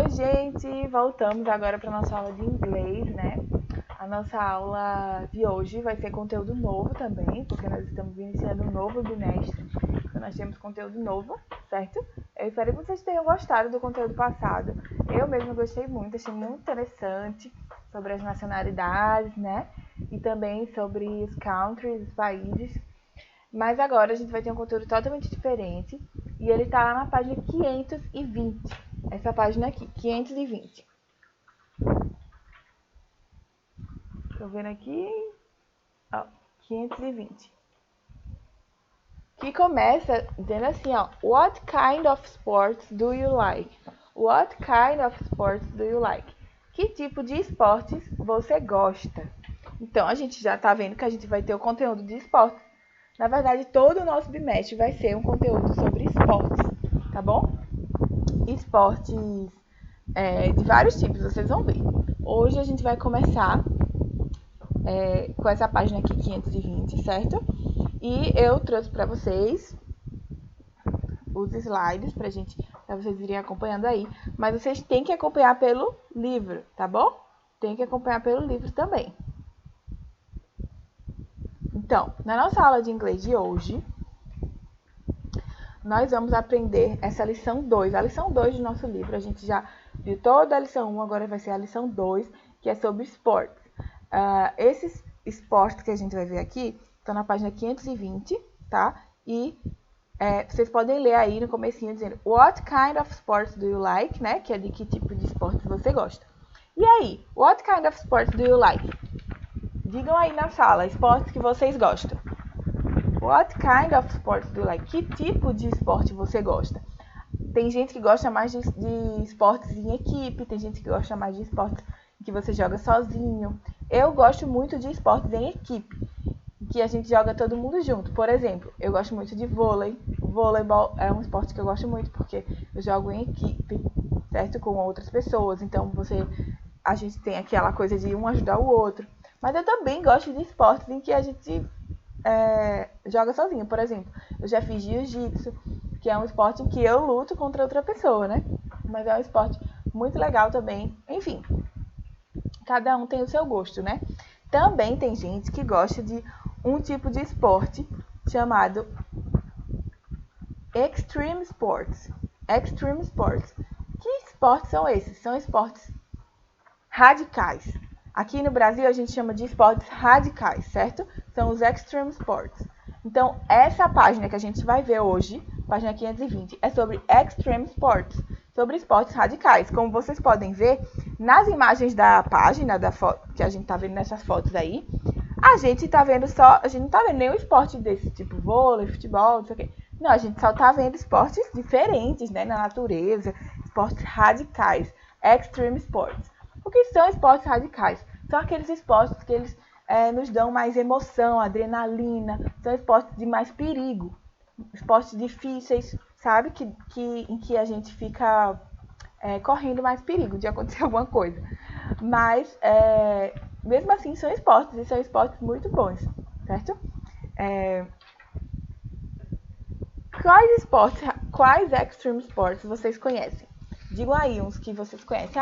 Oi, gente! Voltamos agora para nossa aula de inglês, né? A nossa aula de hoje vai ser conteúdo novo também, porque nós estamos iniciando um novo bimestre, então nós temos conteúdo novo, certo? Eu espero que vocês tenham gostado do conteúdo passado. Eu mesma gostei muito, achei muito interessante sobre as nacionalidades, né? E também sobre os countries, os países. Mas agora a gente vai ter um conteúdo totalmente diferente e ele tá lá na página 520. Essa página aqui, 520. Tô vendo aqui, ó, 520. Que começa dizendo assim, ó, What kind of sports do you like? What kind of sports do you like? Que tipo de esportes você gosta? Então, a gente já tá vendo que a gente vai ter o conteúdo de esportes. Na verdade, todo o nosso bimestre vai ser um conteúdo sobre esportes, tá bom? Esportes de vários tipos, vocês vão ver. Hoje a gente vai começar com essa página aqui, 520, certo? E eu trouxe para vocês os slides para vocês irem acompanhando aí. Mas vocês têm que acompanhar pelo livro, tá bom? Tem que acompanhar pelo livro também. Então, na nossa aula de inglês de hoje, nós vamos aprender essa lição 2. A lição 2 do nosso livro, a gente já viu toda a lição 1, agora vai ser a lição 2, que é sobre esportes. Esses esportes que a gente vai ver aqui estão na página 520, tá? E vocês podem ler aí no comecinho dizendo What kind of sports do you like, né? Que é de que tipo de esportes você gosta. E aí, what kind of sports do you like? Digam aí na sala, esportes que vocês gostam. What kind of sports do you like? Que tipo de esporte você gosta? Tem gente que gosta mais de esportes em equipe, tem gente que gosta mais de esportes que você joga sozinho. Eu gosto muito de esportes em equipe, que a gente joga todo mundo junto. Por exemplo, eu gosto muito de vôlei. O voleibol é um esporte que eu gosto muito, porque eu jogo em equipe, certo? Com outras pessoas. Então, a gente tem aquela coisa de um ajudar o outro. Mas eu também gosto de esportes em que a gente joga sozinho. Por exemplo, eu já fiz jiu-jitsu, que é um esporte em que eu luto contra outra pessoa, né? Mas é um esporte muito legal também. Enfim, cada um tem o seu gosto, né? Também tem gente que gosta de um tipo de esporte chamado Extreme Sports. Extreme Sports. Que esportes são esses? São esportes radicais. Aqui no Brasil a gente chama de esportes radicais, certo? São os Extreme Sports. Então, essa página que a gente vai ver hoje, página 520, é sobre Extreme Sports, sobre esportes radicais. Como vocês podem ver, nas imagens da página, que a gente está vendo nessas fotos aí, a gente não está vendo nenhum esporte desse, tipo vôlei, futebol, não sei o quê. Não, a gente só está vendo esportes diferentes, né, na natureza, esportes radicais, Extreme Sports. O que são esportes radicais? São aqueles esportes que eles nos dão mais emoção, adrenalina, são esportes de mais perigo, esportes difíceis, sabe? Em que a gente fica correndo mais perigo de acontecer alguma coisa. Mas, mesmo assim, são esportes, e são esportes muito bons, certo? Quais extreme sports vocês conhecem? Digam aí uns que vocês conhecem.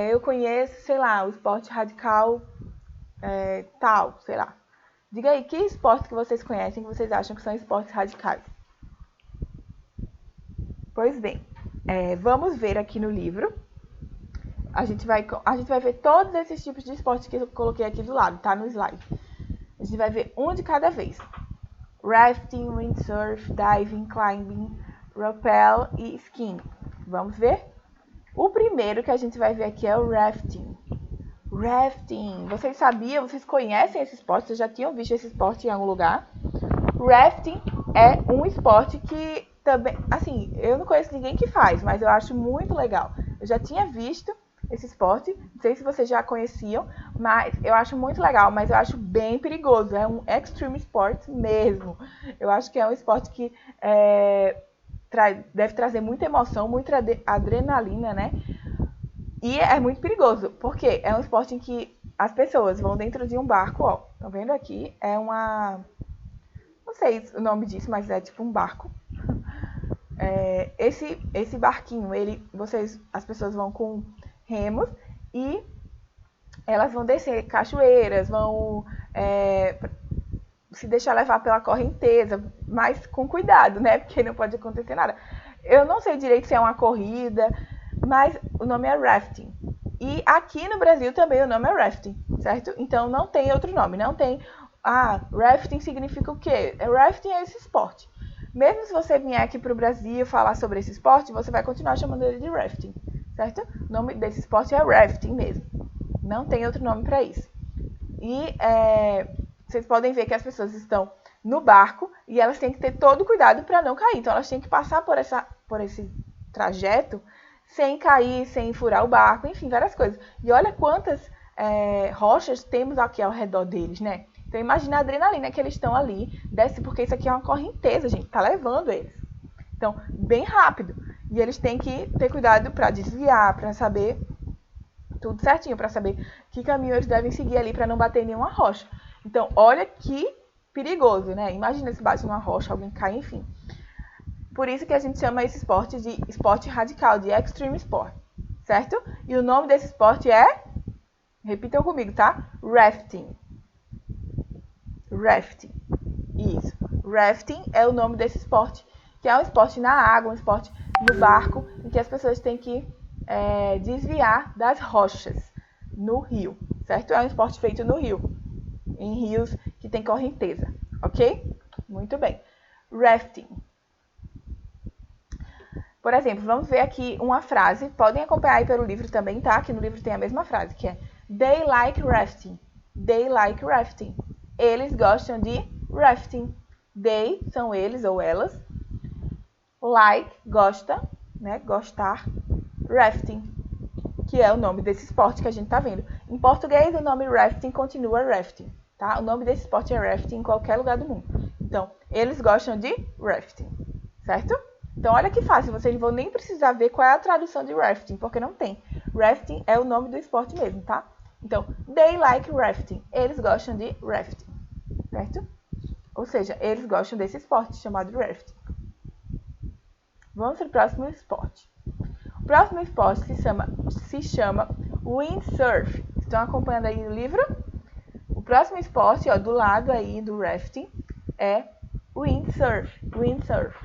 Eu conheço, sei lá, o esporte radical tal, sei lá. Diga aí, que esporte que vocês conhecem que vocês acham que são esportes radicais? Pois bem, vamos ver aqui no livro. A gente vai ver todos esses tipos de esportes que eu coloquei aqui do lado, tá? No slide. A gente vai ver um de cada vez. Rafting, windsurf, diving, climbing, rappel e skiing. Vamos ver? O primeiro que a gente vai ver aqui é o rafting. Rafting. Vocês sabiam? Vocês conhecem esse esporte? Vocês já tinham visto esse esporte em algum lugar? Rafting é um esporte que também, assim, eu não conheço ninguém que faz, mas eu acho muito legal. Eu já tinha visto esse esporte, não sei se vocês já conheciam, mas eu acho muito legal, mas eu acho bem perigoso. É um extreme sport mesmo. Eu acho que é um esporte que deve trazer muita emoção, muita adrenalina, né? E é muito perigoso, porque é um esporte em que as pessoas vão dentro de um barco, ó. Estão vendo aqui? É uma... Não sei o nome disso, mas é tipo um barco. esse barquinho, as pessoas vão com remos e elas vão descer cachoeiras, vão se deixar levar pela correnteza, mas com cuidado, né? Porque não pode acontecer nada. Eu não sei direito se é uma corrida, mas o nome é rafting. E aqui no Brasil também o nome é rafting, certo? Então não tem outro nome, não tem... rafting significa o quê? Rafting é esse esporte. Mesmo se você vier aqui para o Brasil falar sobre esse esporte, você vai continuar chamando ele de rafting, certo? O nome desse esporte é rafting mesmo. Não tem outro nome para isso. E vocês podem ver que as pessoas estão no barco e elas têm que ter todo o cuidado para não cair. Então elas têm que passar por esse trajeto sem cair, sem furar o barco, enfim, várias coisas. E olha quantas rochas temos aqui ao redor deles, né? Então imagina a adrenalina que eles estão ali, desce porque isso aqui é uma correnteza, gente, tá levando eles. Então, bem rápido. E eles têm que ter cuidado para desviar, para saber tudo certinho, para saber que caminho eles devem seguir ali para não bater em nenhuma rocha. Então, olha que perigoso, né? Imagina se bate numa rocha, alguém cai, enfim. Por isso que a gente chama esse esporte de esporte radical, de extreme sport, certo? E o nome desse esporte é, repitam comigo, tá? Rafting. Rafting. Isso. Rafting é o nome desse esporte, que é um esporte na água, um esporte no barco, em que as pessoas têm que desviar das rochas no rio, certo? É um esporte feito no rio, em rios que tem correnteza, ok? Muito bem. Rafting. Por exemplo, vamos ver aqui uma frase. Podem acompanhar aí pelo livro também, tá? Aqui no livro tem a mesma frase, que é They like rafting. They like rafting. Eles gostam de rafting. They são eles ou elas. Like, gosta, né? Gostar. Rafting, que é o nome desse esporte que a gente tá vendo. Em português, o nome rafting continua rafting, tá? O nome desse esporte é rafting em qualquer lugar do mundo. Então, eles gostam de rafting, certo? Então, olha que fácil, vocês não vão nem precisar ver qual é a tradução de rafting, porque não tem. Rafting é o nome do esporte mesmo, tá? Então, they like rafting. Eles gostam de rafting, certo? Ou seja, eles gostam desse esporte chamado rafting. Vamos para o próximo esporte. O próximo esporte se chama windsurf. Estão acompanhando aí o livro? O próximo esporte, ó, do lado aí do rafting, é windsurf. Windsurf.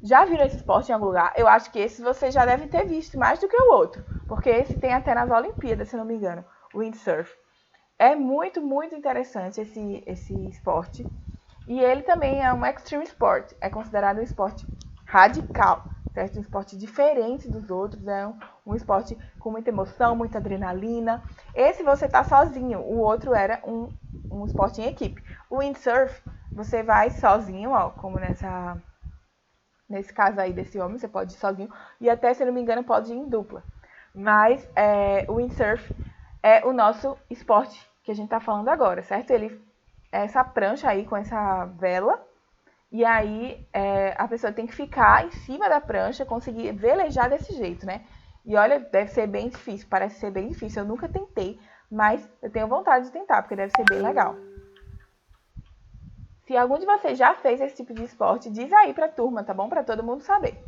Já viram esse esporte em algum lugar? Eu acho que esse você já deve ter visto mais do que o outro, porque esse tem até nas Olimpíadas, se não me engano, windsurf. É muito, muito interessante esse esporte. E ele também é um extreme sport, é considerado um esporte radical, certo? Um esporte diferente dos outros, é um esporte com muita emoção, muita adrenalina. Esse você tá sozinho, o outro era um esporte em equipe. O windsurf, você vai sozinho, ó, como nesse caso aí desse homem, você pode ir sozinho, e até, se não me engano, pode ir em dupla. Mas o windsurf é o nosso esporte que a gente tá falando agora, certo? Ele é essa prancha aí com essa vela, e aí a pessoa tem que ficar em cima da prancha, conseguir velejar desse jeito, né? E olha, deve ser bem difícil, parece ser bem difícil. Eu nunca tentei, mas eu tenho vontade de tentar, porque deve ser bem legal. Se algum de vocês já fez esse tipo de esporte, diz aí pra turma, tá bom? Pra todo mundo saber.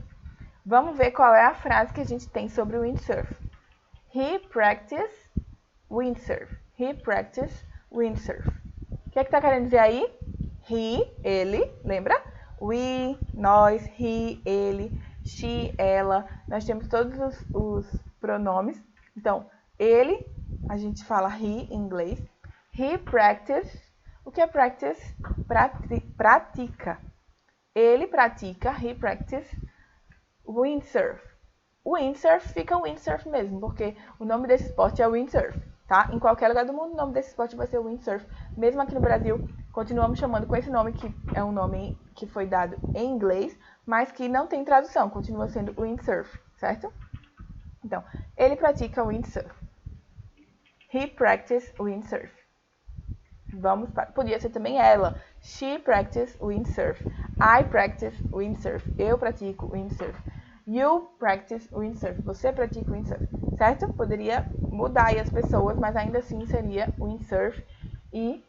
Vamos ver qual é a frase que a gente tem sobre o windsurf. He practiced windsurf. He practiced windsurf. O que é que tá querendo dizer aí? He, ele, lembra? We, nós, he, ele, she, ela. Nós temos todos os pronomes. Então, ele, a gente fala he em inglês. He practiced. O que é practice? Pratica. Ele pratica, he practiced windsurf. Windsurf fica windsurf mesmo, porque o nome desse esporte é windsurf, tá? Em qualquer lugar do mundo, o nome desse esporte vai ser windsurf. Mesmo aqui no Brasil, continuamos chamando com esse nome, que é um nome que foi dado em inglês, mas que não tem tradução, continua sendo windsurf, certo? Então, ele pratica windsurf. He practiced windsurf. Vamos para... Podia ser também ela. She practiced windsurf. I practice windsurf. Eu pratico windsurf. You practice windsurf. Você pratica windsurf. Certo? Poderia mudar aí as pessoas, mas ainda assim seria windsurf e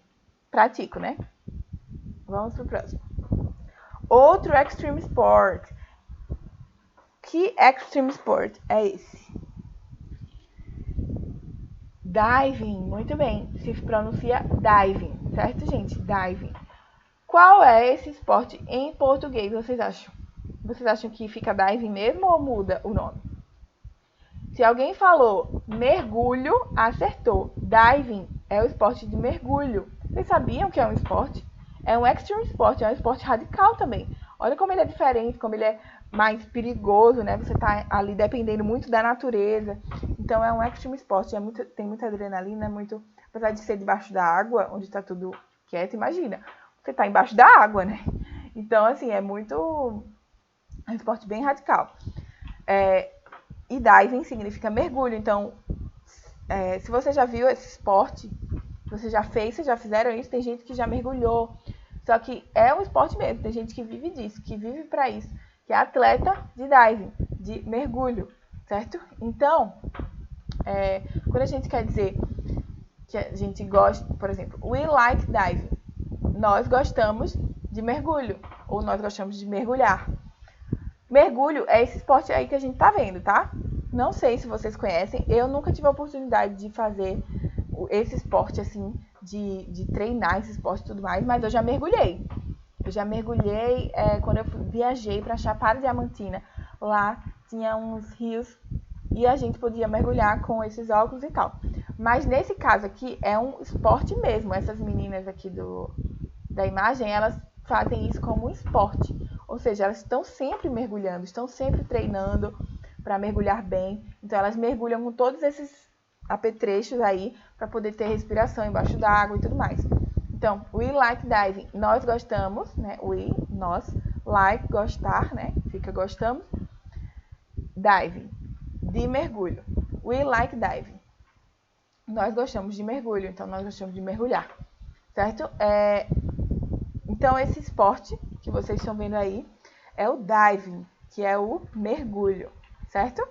pratico, né? Vamos pro próximo. Outro extreme sport Que extreme sport é esse? Diving, muito bem. Se pronuncia diving, certo, gente? Diving. Qual é esse esporte em português, vocês acham? Vocês acham que fica diving mesmo ou muda o nome? Se alguém falou mergulho, acertou. Diving é o esporte de mergulho. Vocês sabiam que é um esporte? É um extreme sport, é um esporte radical também. Olha como ele é diferente, como ele é mais perigoso, né? Você tá ali dependendo muito da natureza. Então é um extreme sport, tem muita adrenalina, muito, apesar de ser debaixo da água, onde está tudo quieto, imagina. Você tá embaixo da água, né? Então, assim, é um esporte bem radical. E diving significa mergulho. Então, se você já viu esse esporte, você já fez, vocês já fizeram isso, tem gente que já mergulhou. Só que é um esporte mesmo, tem gente que vive disso, que vive para isso, que é atleta de diving, de mergulho, certo? Então, quando a gente quer dizer que a gente gosta, por exemplo, we like diving, nós gostamos de mergulho, ou nós gostamos de mergulhar. Mergulho é esse esporte aí que a gente tá vendo, tá? Não sei se vocês conhecem, eu nunca tive a oportunidade de fazer esse esporte assim, de treinar esse esporte e tudo mais, mas eu já mergulhei. Eu já mergulhei quando eu viajei para Chapada Diamantina. Lá tinha uns rios e a gente podia mergulhar com esses óculos e tal. Mas nesse caso aqui é um esporte mesmo. Essas meninas aqui da imagem, elas fazem isso como um esporte. Ou seja, elas estão sempre mergulhando, estão sempre treinando para mergulhar bem. Então elas mergulham com todos esses apetrechos aí para poder ter respiração embaixo da água e tudo mais. Então, we like diving, nós gostamos, né? Nós, like, gostar, né? Fica gostamos. Diving, de mergulho. We like diving. Nós gostamos de mergulho, então nós gostamos de mergulhar, certo? Então, esse esporte que vocês estão vendo aí é o diving, que é o mergulho, certo?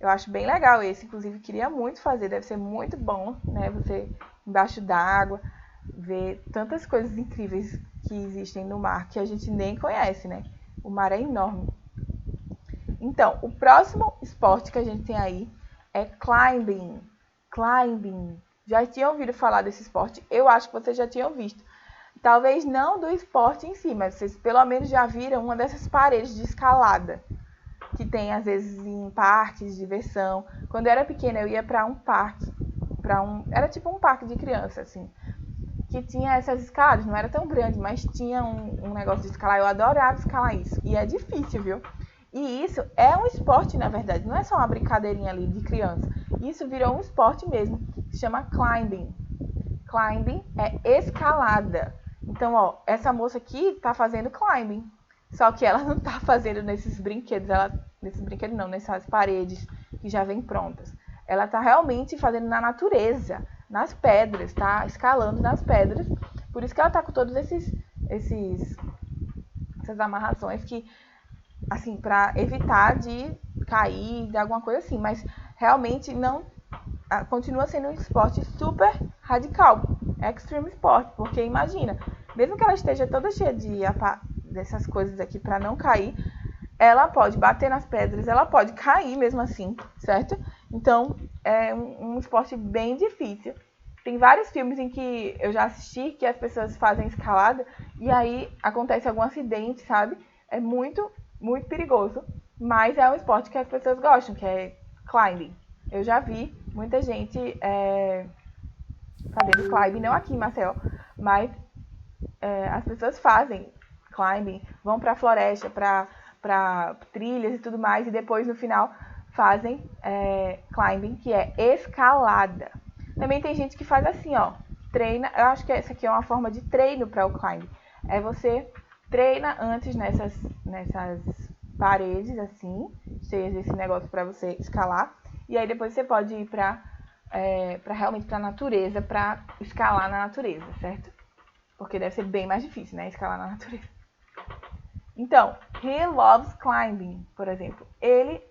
Eu acho bem legal esse, inclusive queria muito fazer, deve ser muito bom, né? Você embaixo d'água, ver tantas coisas incríveis que existem no mar que a gente nem conhece, né? O mar é enorme. Então, o próximo esporte que a gente tem aí é climbing. Climbing. Já tinham ouvido falar desse esporte? Eu acho que vocês já tinham visto. Talvez não do esporte em si, mas vocês pelo menos já viram uma dessas paredes de escalada que tem às vezes em parques de diversão. Quando eu era pequena, eu ia para um parque, era tipo um parque de criança, assim, que tinha essas escadas, não era tão grande, mas tinha um negócio de escalar. Eu adorava escalar isso, e é difícil, viu? E isso é um esporte, na verdade, não é só uma brincadeirinha ali de criança. Isso virou um esporte mesmo, se chama climbing. Climbing é escalada. Então, ó, essa moça aqui tá fazendo climbing. Só que ela não tá fazendo nesses brinquedos, nessas paredes que já vêm prontas. Ela tá realmente fazendo na natureza, nas pedras, tá? Escalando nas pedras. Por isso que ela tá com todos essas amarrações que, assim, pra evitar de cair, de alguma coisa assim. Mas realmente não continua sendo um esporte super radical. Extreme sport, porque imagina, mesmo que ela esteja toda cheia dessas coisas aqui para não cair, ela pode bater nas pedras, ela pode cair mesmo assim, certo? Então, é um esporte bem difícil. Tem vários filmes em que eu já assisti que as pessoas fazem escalada e aí acontece algum acidente, sabe? É muito, muito perigoso, mas é um esporte que as pessoas gostam, que é climbing. Eu já vi muita gente fazendo climbing, não aqui em Maceió, mas as pessoas fazem climbing, vão para a floresta, para trilhas e tudo mais, e depois no final fazem climbing, que é escalada. Também tem gente que faz assim, ó, treina, eu acho que essa aqui é uma forma de treino para o climbing. Você treina antes nessas paredes, assim, cheias desse negócio para você escalar, e aí depois você pode ir realmente para a natureza, para escalar na natureza, certo? Porque deve ser bem mais difícil, né, escalar na natureza. Então, he loves climbing, por exemplo. Ele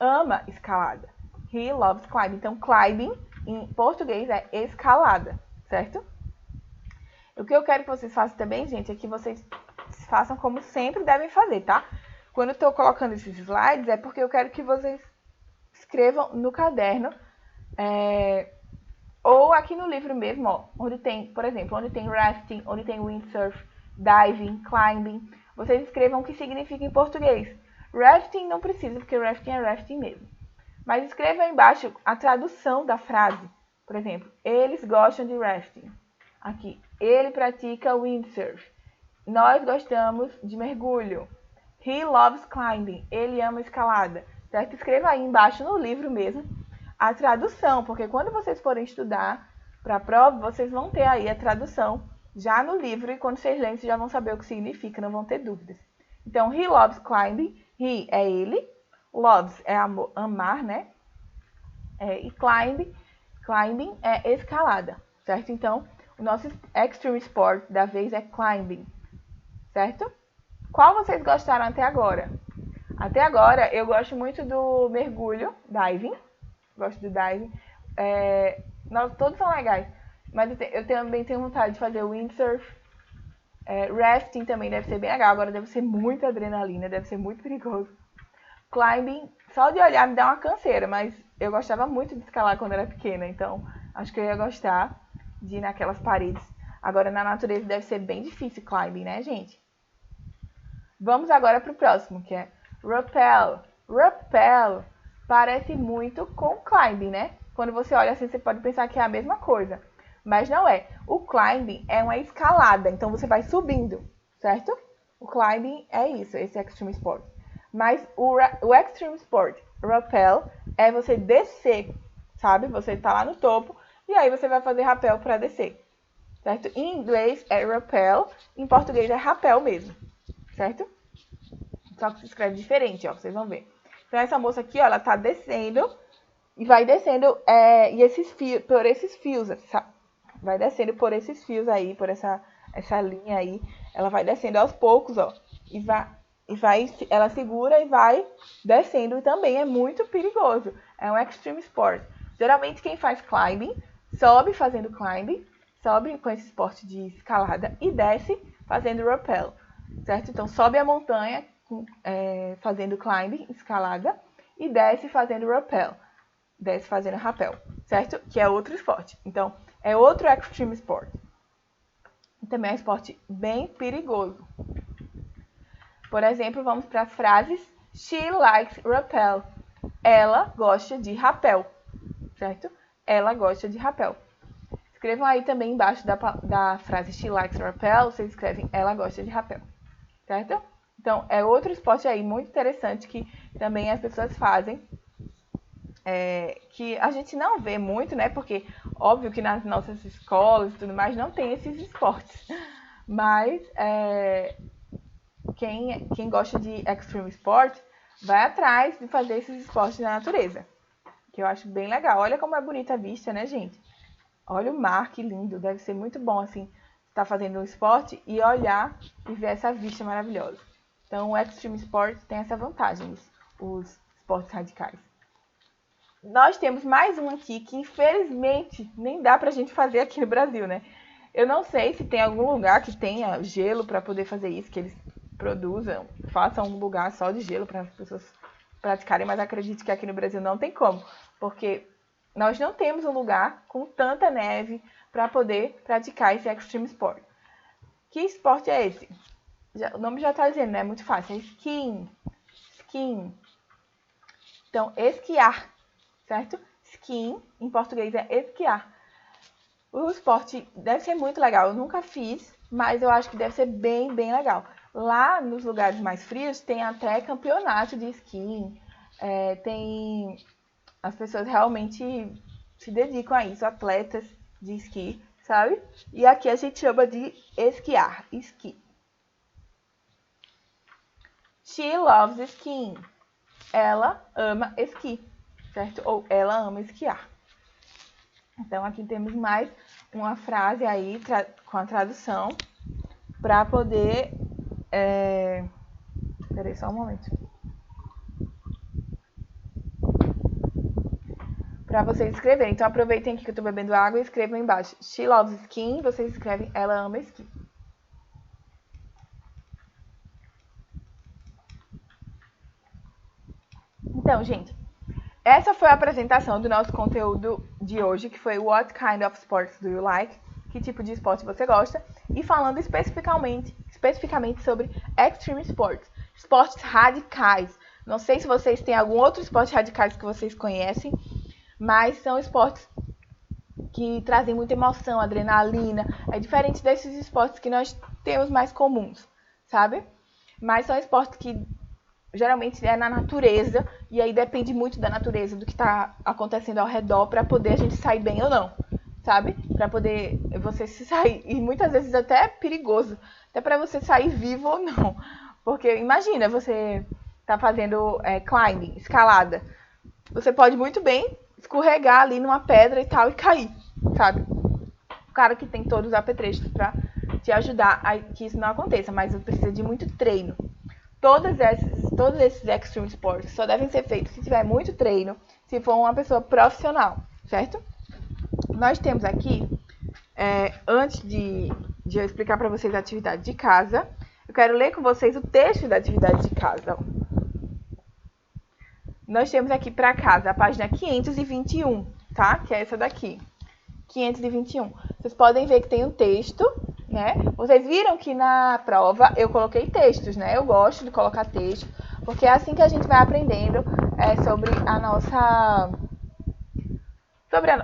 ama escalada. He loves climbing. Então, climbing, em português, é escalada, certo? O que eu quero que vocês façam também, gente, é que vocês façam como sempre devem fazer, tá? Quando eu estou colocando esses slides, é porque eu quero que vocês escrevam no caderno, ou aqui no livro mesmo, ó, onde tem, por exemplo, onde tem rafting, onde tem windsurf, diving, climbing. Vocês escrevam o que significa em português. Rafting não precisa, porque rafting é rafting mesmo. Mas escreva aí embaixo a tradução da frase. Por exemplo, eles gostam de rafting. Aqui, ele pratica windsurf. Nós gostamos de mergulho. He loves climbing. Ele ama escalada. Certo? Escreva aí embaixo no livro mesmo a tradução, porque quando vocês forem estudar para a prova, vocês vão ter aí a tradução já no livro e quando vocês lerem, vocês já vão saber o que significa, não vão ter dúvidas. Então, he loves climbing. He é ele. Loves é amar, né? E climbing é escalada, certo? Então, o nosso extreme sport da vez é climbing, certo? Qual vocês gostaram até agora? Até agora, eu gosto muito do mergulho, diving. Gosto do diving. Todos são legais. Mas eu também tenho vontade de fazer windsurf. Rafting também deve ser bem legal. Agora deve ser muita adrenalina, deve ser muito perigoso. Climbing, só de olhar me dá uma canseira, mas eu gostava muito de escalar quando era pequena. Então, acho que eu ia gostar de ir naquelas paredes. Agora, na natureza deve ser bem difícil climbing, né, gente? Vamos agora para o próximo, que é rappel. Rappel parece muito com climbing, né? Quando você olha assim, você pode pensar que é a mesma coisa. Mas não é. O climbing é uma escalada, então você vai subindo, certo? O climbing é isso, esse extreme sport. Mas o extreme sport, rappel, é você descer, sabe? Você tá lá no topo e aí você vai fazer rappel para descer, certo? Em inglês é rappel, em português é rapel mesmo, certo? Só que se escreve diferente, ó, vocês vão ver. Então, essa moça aqui, ó, ela tá descendo e vai descendo por esses fios, sabe? Vai descendo por esses fios aí, por essa linha aí. Ela vai descendo aos poucos, ó. Ela segura e vai descendo. E também é muito perigoso. É um extreme sport. Geralmente, quem faz climbing, sobe fazendo climbing, sobe com esse esporte de escalada e desce fazendo rappel, certo? Então, sobe a montanha fazendo climbing, escalada, e desce fazendo rappel. Desce fazendo rappel, certo? Que é outro esporte. Então, é outro extreme sport. Também é um esporte bem perigoso. Por exemplo, vamos para as frases. She likes rappel. Ela gosta de rapel, certo? Ela gosta de rapel. Escrevam aí também embaixo da frase she likes rappel, vocês escrevem ela gosta de rapel, certo? Então, é outro esporte aí muito interessante que também as pessoas fazem, que a gente não vê muito, né? Porque, óbvio que nas nossas escolas e tudo mais não tem esses esportes. Mas, quem gosta de extreme sport vai atrás de fazer esses esportes na natureza, que eu acho bem legal. Olha como é bonita a vista, né, gente? Olha o mar, que lindo. Deve ser muito bom, assim, estar fazendo um esporte e olhar e ver essa vista maravilhosa. Então, o extreme sport tem essa vantagem, os esportes radicais. Nós temos mais um aqui que, infelizmente, nem dá pra gente fazer aqui no Brasil, né? Eu não sei se tem algum lugar que tenha gelo para poder fazer isso, que eles produzam, façam um lugar só de gelo para as pessoas praticarem, mas acredito que aqui no Brasil não tem como, porque nós não temos um lugar com tanta neve para poder praticar esse extreme sport. Que esporte é esse? O nome já está dizendo, né? É muito fácil. É skiing. Skiing. Então, esquiar, certo? Skiing, em português, é esquiar. O esporte deve ser muito legal. Eu nunca fiz, mas eu acho que deve ser bem, bem legal. Lá nos lugares mais frios tem até campeonato de skiing. As pessoas realmente se dedicam a isso, atletas de esqui, sabe? E aqui a gente chama de esquiar, esqui. She loves skiing. Ela ama esqui, certo? Ou ela ama esquiar. Então, aqui temos mais uma frase aí com a tradução para poder... Peraí, só um momento. Para vocês escreverem. Então, aproveitem aqui que eu estou bebendo água e escrevam embaixo. She loves skiing. Vocês escrevem ela ama esqui. Então, gente, essa foi a apresentação do nosso conteúdo de hoje, que foi What kind of sports do you like? Que tipo de esporte você gosta? E falando especificamente sobre extreme sports, esportes radicais. Não sei se vocês têm algum outro esporte radicais que vocês conhecem, mas são esportes que trazem muita emoção, adrenalina. É diferente desses esportes que nós temos mais comuns, sabe? Mas são esportes que geralmente é na natureza, e aí depende muito da natureza, do que está acontecendo ao redor, para poder a gente sair bem ou não, sabe? Para poder você se sair, e muitas vezes até é perigoso, até para você sair vivo ou não. Porque imagina, você tá fazendo climbing, escalada, você pode muito bem escorregar ali numa pedra e tal e cair, sabe? O cara que tem todos os apetrechos para te ajudar a que isso não aconteça, mas precisa de muito treino. Todos esses extreme sports só devem ser feitos se tiver muito treino, se for uma pessoa profissional, certo? Nós temos aqui, antes de eu explicar para vocês a atividade de casa, eu quero ler com vocês o texto da atividade de casa. Nós temos aqui para casa a página 521, tá? Que é essa daqui, 521. Vocês podem ver que tem um texto, né? Vocês viram que na prova eu coloquei textos, né? Eu gosto de colocar texto, porque é assim que a gente vai aprendendo sobre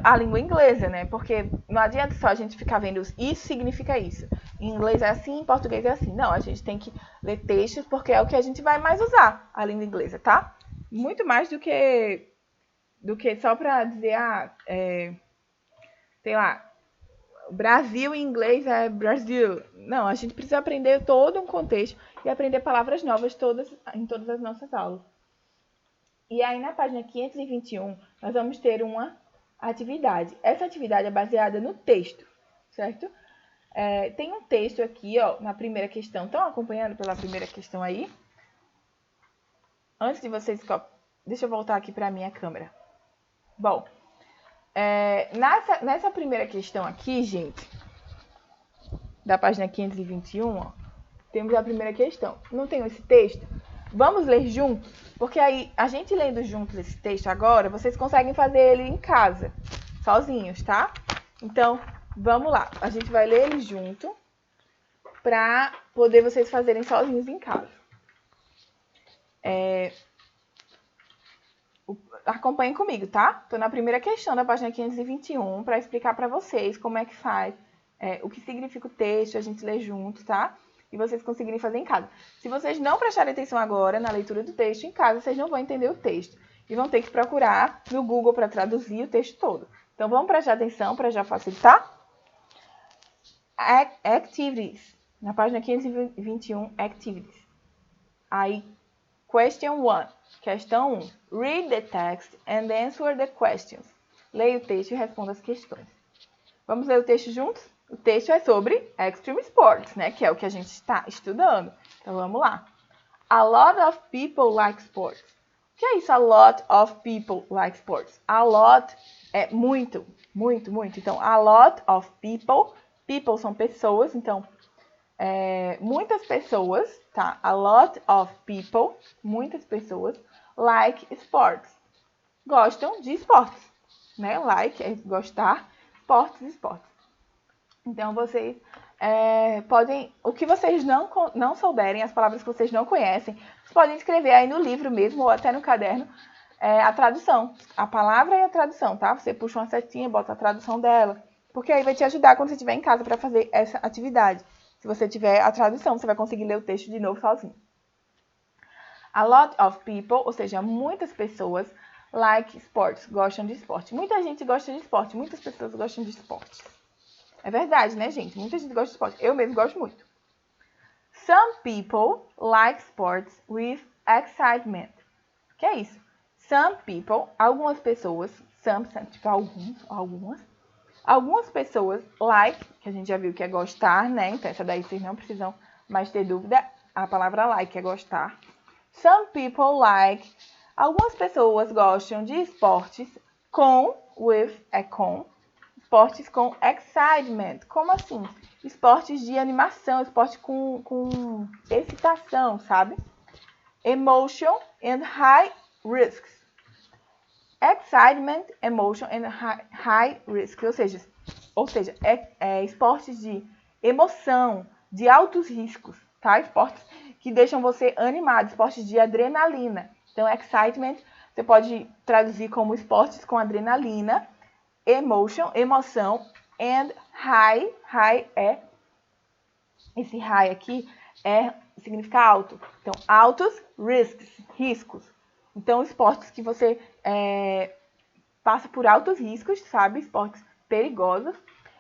a língua inglesa, né? Porque não adianta só a gente ficar vendo isso significa isso. Em inglês é assim, em português é assim. Não, a gente tem que ler textos porque é o que a gente vai mais usar, a língua inglesa, tá? Muito mais do que só para dizer, sei lá, Brasil em inglês é Brasil. Não, a gente precisa aprender todo um contexto e aprender palavras novas em todas as nossas aulas. E aí, na página 521, nós vamos ter uma atividade. Essa atividade é baseada no texto, certo? Tem um texto aqui, ó, na primeira questão. Estão acompanhando pela primeira questão aí? Antes de vocês... Deixa eu voltar aqui para a minha câmera. Bom, nessa primeira questão aqui, gente, da página 521, ó, temos a primeira questão. Não tem esse texto? Vamos ler juntos? Porque aí, a gente lendo juntos esse texto agora, vocês conseguem fazer ele em casa, sozinhos, tá? Então, vamos lá. A gente vai ler ele junto para poder vocês fazerem sozinhos em casa. Acompanhem comigo, tá? Estou na primeira questão da página 521 para explicar para vocês como é que faz, o que significa o texto, a gente lê junto, tá? E vocês conseguirem fazer em casa. Se vocês não prestarem atenção agora na leitura do texto em casa, vocês não vão entender o texto. E vão ter que procurar no Google para traduzir o texto todo. Então, vamos prestar atenção para já facilitar? Activities. Na página 521, Activities. Aí, Question 1. Questão 1. Read the text and answer the questions. Leia o texto e responda as questões. Vamos ler o texto juntos? O texto é sobre extreme sports, né? Que é o que a gente está estudando. Então, vamos lá. A lot of people like sports. O que é isso? A lot of people like sports. A lot é muito, muito, muito. Então, a lot of people. People são pessoas. Então, muitas pessoas, tá? A lot of people, muitas pessoas, like sports. Gostam de esportes, né? Like é gostar, esportes. Então, vocês podem... O que vocês não souberem, as palavras que vocês não conhecem, vocês podem escrever aí no livro mesmo, ou até no caderno, a tradução. A palavra e a tradução, tá? Você puxa uma setinha, bota a tradução dela. Porque aí vai te ajudar quando você estiver em casa para fazer essa atividade. Se você tiver a tradução, você vai conseguir ler o texto de novo sozinho. A lot of people, ou seja, muitas pessoas, like sports, gostam de esporte. Muita gente gosta de esporte, muitas pessoas gostam de esporte. É verdade, né, gente? Muita gente gosta de esporte. Eu mesmo gosto muito. Some people like sports with excitement. O que é isso? Some people, algumas pessoas, tipo algumas. Algumas pessoas like, que a gente já viu que é gostar, né? Então, essa daí vocês não precisam mais ter dúvida. A palavra like é gostar. Some people like. Algumas pessoas gostam de esportes com esportes com excitement. Como assim? Esportes de animação, esporte com excitação, sabe? Emotion and high risks. excitement, emotion and high risk. Ou seja, esportes de emoção, de altos riscos, tá? Esportes que deixam você animado, esportes de adrenalina. Então, excitement, você pode traduzir como esportes com adrenalina, emotion, emoção, and high esse high aqui significa alto. Então, altos riscos. Então, esportes que você passa por altos riscos, sabe? Esportes perigosos,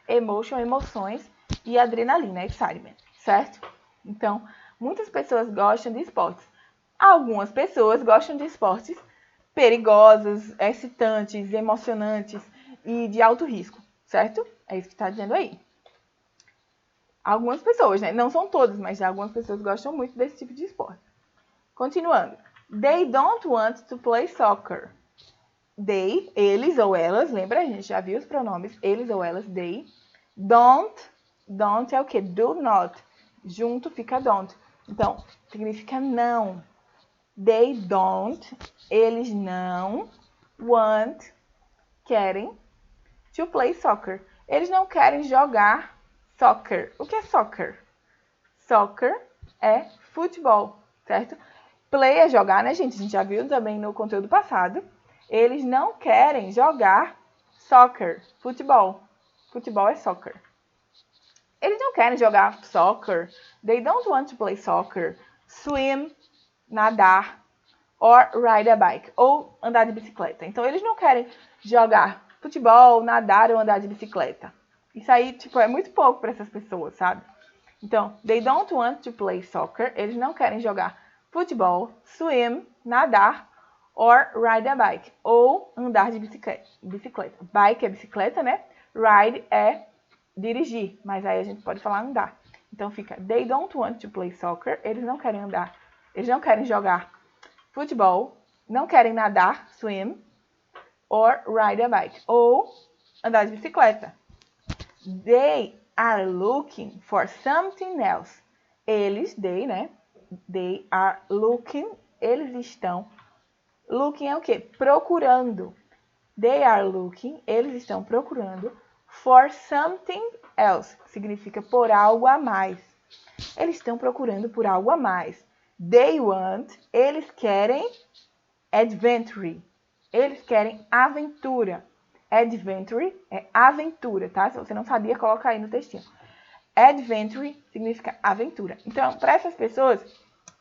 emotion, emoções e adrenalina, excitement, certo? Então, muitas pessoas gostam de esportes. Algumas pessoas gostam de esportes perigosos, excitantes, emocionantes e de alto risco, certo? É isso que está dizendo aí. Algumas pessoas, né? Não são todas, mas algumas pessoas gostam muito desse tipo de esporte. Continuando. They don't want to play soccer. They, eles ou elas, lembra? A gente já viu os pronomes, eles ou elas, they. Don't é o quê? Do not. Junto fica don't. Então, significa não. They don't, eles não, want, querem, to play soccer. Eles não querem jogar soccer. O que é soccer? Soccer é futebol, certo? Play é jogar, né, gente? A gente já viu também no conteúdo passado. Eles não querem jogar soccer, futebol. Futebol é soccer. Eles não querem jogar soccer. They don't want to play soccer. Swim, nadar, or ride a bike, ou andar de bicicleta. Então, eles não querem jogar futebol, nadar ou andar de bicicleta. Isso aí, tipo, é muito pouco para essas pessoas, sabe? Então, they don't want to play soccer. Eles não querem jogar futebol, swim, nadar, or ride a bike, ou andar de bicicleta. Bike é bicicleta, né? Ride é dirigir, mas aí a gente pode falar andar. Então fica, they don't want to play soccer. Eles não querem andar, eles não querem jogar futebol, não querem nadar, swim, or ride a bike, ou andar de bicicleta. They are looking for something else. Eles, né? They are looking, eles estão. Looking é o quê? Procurando. They are looking, eles estão procurando for something else. Significa por algo a mais. Eles estão procurando por algo a mais. They want, eles querem adventure. Eles querem aventura. Adventure é aventura, tá? Se você não sabia, coloca aí no textinho. Adventure significa aventura. Então, para essas pessoas,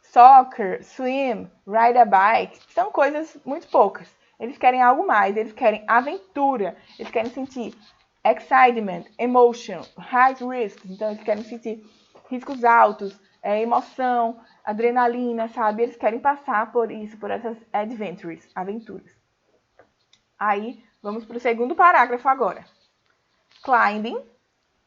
soccer, swim, ride a bike são coisas muito poucas. Eles querem algo mais, eles querem aventura, eles querem sentir excitement, emotion, high risks. Então, eles querem sentir riscos altos, emoção, adrenalina, sabe? Eles querem passar por isso, por essas adventures, aventuras. Aí, vamos para o segundo parágrafo agora. Climbing,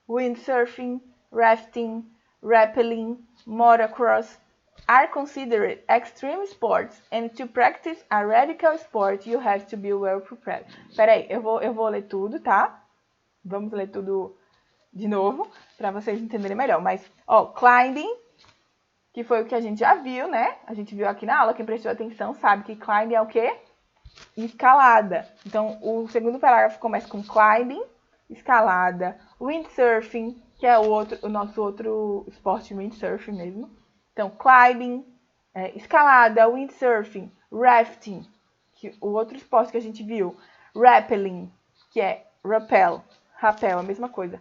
windsurfing, rafting, rappelling, motocross are considered extreme sports, and to practice a radical sport, you have to be well prepared. Peraí, eu vou ler tudo, tá? Vamos ler tudo de novo, para vocês entenderem melhor. Mas, climbing, que foi o que a gente já viu, né? A gente viu aqui na aula, quem prestou atenção sabe que climbing é o quê? Escalada. Então, o segundo parágrafo começa com climbing, escalada, windsurfing, que é o nosso outro esporte, windsurfing mesmo. Então, climbing, escalada, windsurfing, rafting, que o outro esporte que a gente viu, rappelling, que é rappel, a mesma coisa.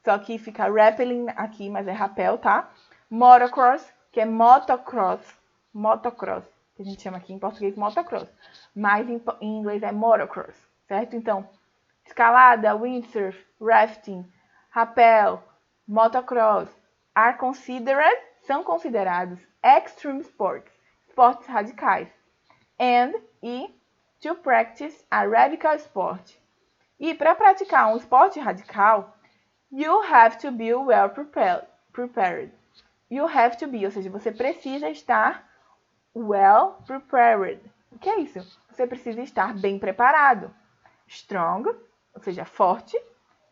Só que fica rappelling aqui, mas é rappel, tá? Motocross, que é motocross, que a gente chama aqui em português motocross, mas em inglês é motocross, certo? Então, escalada, windsurf, rafting, rappel, motocross são considerados extreme sports, esportes radicais, e to practice a radical sport. E para praticar um esporte radical, you have to be well prepared. You have to be, ou seja, você precisa estar well prepared. O que é isso? Você precisa estar bem preparado. Strong, ou seja, forte,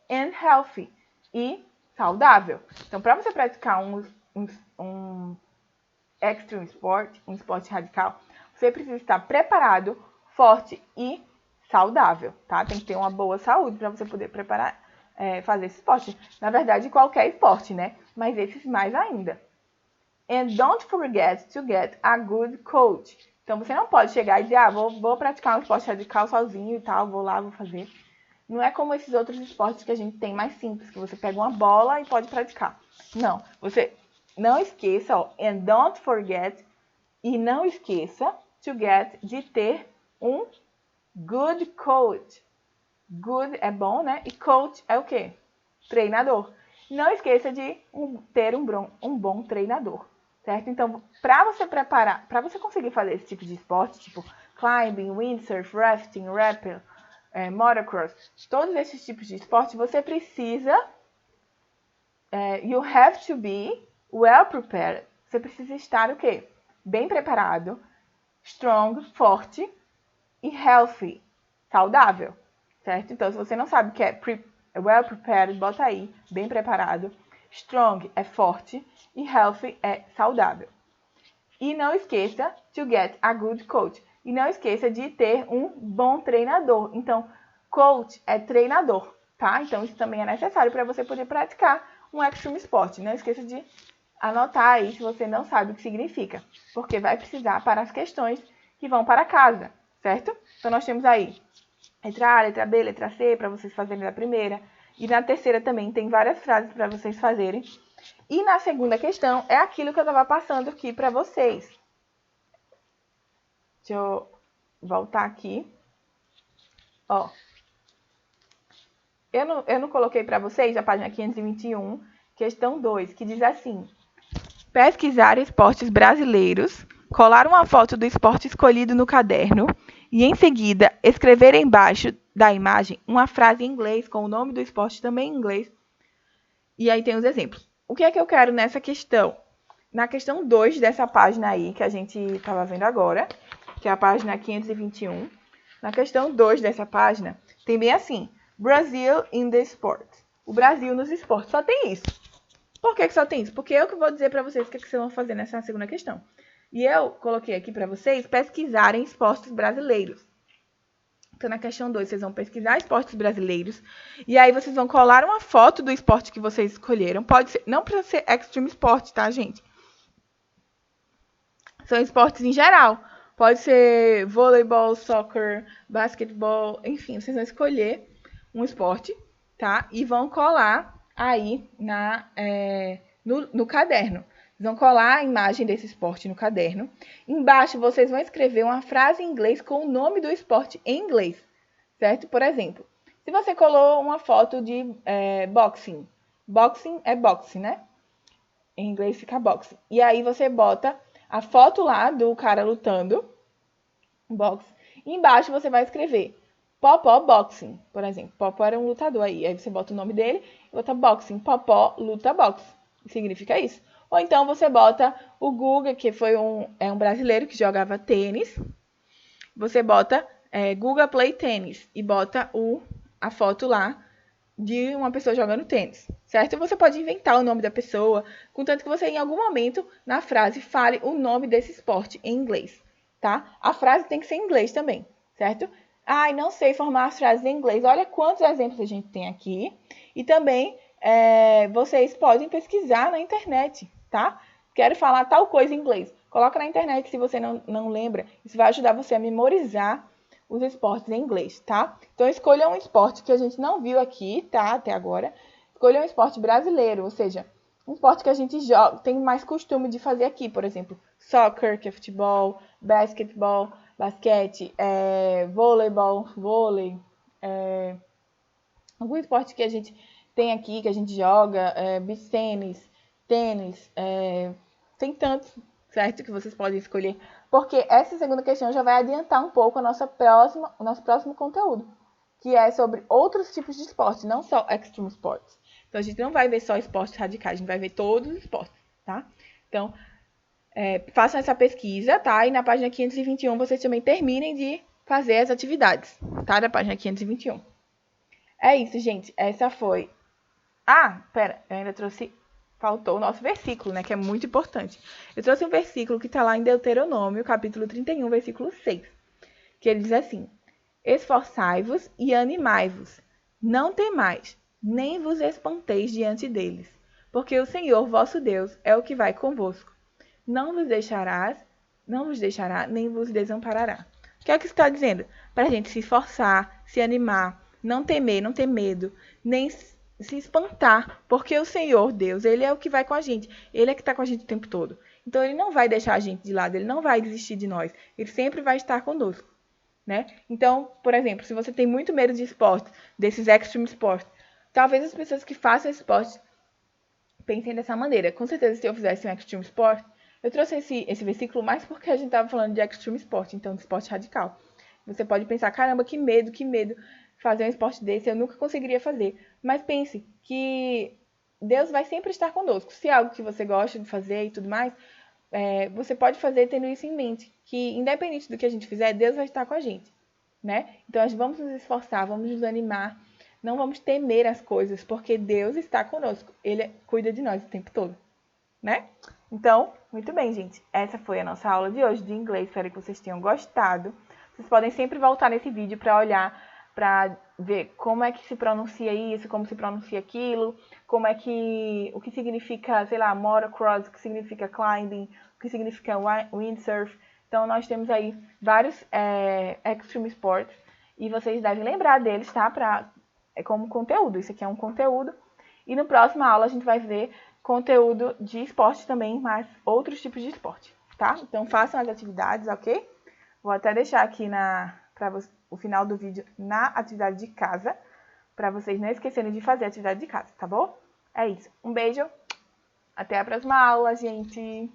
and healthy, e saudável. Então, para você praticar um extreme sport, um esporte radical, você precisa estar preparado, forte e saudável, tá? Tem que ter uma boa saúde para você poder preparar, fazer esse esporte. Na verdade, qualquer esporte, né? Mas esses mais ainda. And don't forget to get a good coach. Então, você não pode chegar e dizer, vou praticar um esporte radical sozinho e tal, vou lá, vou fazer. Não é como esses outros esportes que a gente tem mais simples, que você pega uma bola e pode praticar. Não, você não esqueça, ó, and don't forget, e não esqueça to get, de ter um good coach. Good é bom, né? E coach é o quê? Treinador. Não esqueça de ter um bom treinador, certo? Então, para você preparar, para você conseguir fazer esse tipo de esporte, tipo climbing, windsurf, rafting, rappel, motocross, todos esses tipos de esporte, você precisa, you have to be well prepared. Você precisa estar o quê? Bem preparado, strong, forte e healthy, saudável, certo? Então, se você não sabe o que é well prepared, bota aí, bem preparado. Strong é forte e healthy é saudável. E não esqueça to get a good coach. E não esqueça de ter um bom treinador. Então, coach é treinador, tá? Então, isso também é necessário para você poder praticar um extreme sport. Não esqueça de anotar aí se você não sabe o que significa, porque vai precisar para as questões que vão para casa, certo? Então, nós temos aí letra A, letra B, letra C, para vocês fazerem na primeira. E na terceira também tem várias frases para vocês fazerem. E na segunda questão é aquilo que eu estava passando aqui para vocês. Deixa eu voltar aqui. Ó. Eu não coloquei para vocês a página 521, questão 2, que diz assim: pesquisar esportes brasileiros, colar uma foto do esporte escolhido no caderno e, em seguida, escrever embaixo da imagem uma frase em inglês com o nome do esporte também em inglês. E aí tem os exemplos. O que é que eu quero nessa questão? Na questão 2 dessa página aí, que a gente estava vendo agora, que é a página 521, na questão 2 dessa página, tem bem assim: Brazil in the sport. O Brasil nos esportes. Só tem isso. Por que só tem isso? Porque eu que vou dizer para vocês o que vocês vão fazer nessa segunda questão. E eu coloquei aqui para vocês pesquisarem esportes brasileiros. Então, na questão 2, vocês vão pesquisar esportes brasileiros. E aí, vocês vão colar uma foto do esporte que vocês escolheram. Pode ser, não precisa ser extreme sport, tá, gente? São esportes em geral. Pode ser voleibol, soccer, basquetebol, enfim. Vocês vão escolher um esporte, tá? E vão colar aí no caderno. Vocês vão colar a imagem desse esporte no caderno. Embaixo, vocês vão escrever uma frase em inglês com o nome do esporte em inglês, certo? Por exemplo, se você colou uma foto de boxing. Boxing é boxe, né? Em inglês fica boxing. E aí você bota a foto lá do cara lutando, boxe. E embaixo você vai escrever Popó Boxing, por exemplo. Popó era um lutador aí. Aí você bota o nome dele e bota boxing. Popó luta boxe. Significa isso. Ou então você bota o Guga, que foi um brasileiro que jogava tênis. Você bota Guga Play Tênis e bota a foto lá de uma pessoa jogando tênis, certo? E você pode inventar o nome da pessoa, contanto que você, em algum momento, na frase, fale o nome desse esporte em inglês, tá? A frase tem que ser em inglês também, certo? Ai, não sei formar as frases em inglês. Olha quantos exemplos a gente tem aqui. E também vocês podem pesquisar na internet, tá? Quero falar tal coisa em inglês. Coloca na internet se você não lembra. Isso vai ajudar você a memorizar os esportes em inglês, tá? Então, escolha um esporte que a gente não viu aqui, tá? Até agora. Escolha um esporte brasileiro, ou seja, um esporte que a gente tem mais costume de fazer aqui. Por exemplo, soccer, que é futebol, basquetebol, basquete, voleibol, vôlei, algum esporte que a gente tem aqui, que a gente joga, beach tênis, tem tantos, certo? Que vocês podem escolher. Porque essa segunda questão já vai adiantar um pouco o nosso próximo conteúdo, que é sobre outros tipos de esporte, não só extreme sports. Então, a gente não vai ver só esportes radicais, a gente vai ver todos os esportes, tá? Então, façam essa pesquisa, tá? E na página 521 vocês também terminem de fazer as atividades, tá? Da página 521. É isso, gente. Essa foi... Ah, pera, eu ainda trouxe... Faltou o nosso versículo, né? Que é muito importante. Eu trouxe um versículo que está lá em Deuteronômio, capítulo 31, versículo 6. Que ele diz assim: Esforçai-vos e animai-vos. Não temais, nem vos espanteis diante deles, porque o Senhor vosso Deus é o que vai convosco. Não vos deixará, nem vos desamparará. O que é que está dizendo? Para a gente se esforçar, se animar, não temer, não ter medo, nem se espantar, porque o Senhor Deus, Ele é o que vai com a gente. Ele é que está com a gente o tempo todo. Então, Ele não vai deixar a gente de lado, Ele não vai desistir de nós. Ele sempre vai estar conosco, né? Então, por exemplo, se você tem muito medo de esporte, desses extreme sports, talvez as pessoas que façam esporte pensem dessa maneira. Com certeza, se eu fizesse um extreme sport, eu trouxe esse versículo mais porque a gente estava falando de extreme sport, então de esporte radical. Você pode pensar, caramba, que medo fazer um esporte desse, eu nunca conseguiria fazer. Mas pense que Deus vai sempre estar conosco. Se é algo que você gosta de fazer e tudo mais, você pode fazer tendo isso em mente, que independente do que a gente fizer, Deus vai estar com a gente, né? Então, nós vamos nos esforçar, vamos nos animar, não vamos temer as coisas, porque Deus está conosco. Ele cuida de nós o tempo todo, né? Então, muito bem, gente. Essa foi a nossa aula de hoje de inglês. Espero que vocês tenham gostado. Vocês podem sempre voltar nesse vídeo para olhar, para ver como é que se pronuncia isso, como se pronuncia aquilo, o que significa, sei lá, motocross, o que significa climbing, o que significa windsurf. Então, nós temos aí vários extreme sports e vocês devem lembrar deles, tá? Como conteúdo. Isso aqui é um conteúdo. E no próximo aula a gente vai ver conteúdo de esporte também, mas outros tipos de esporte, tá? Então, façam as atividades, ok? Vou até deixar aqui para o final do vídeo na atividade de casa, para vocês não esquecerem de fazer a atividade de casa, tá bom? É isso. Um beijo. Até a próxima aula, gente.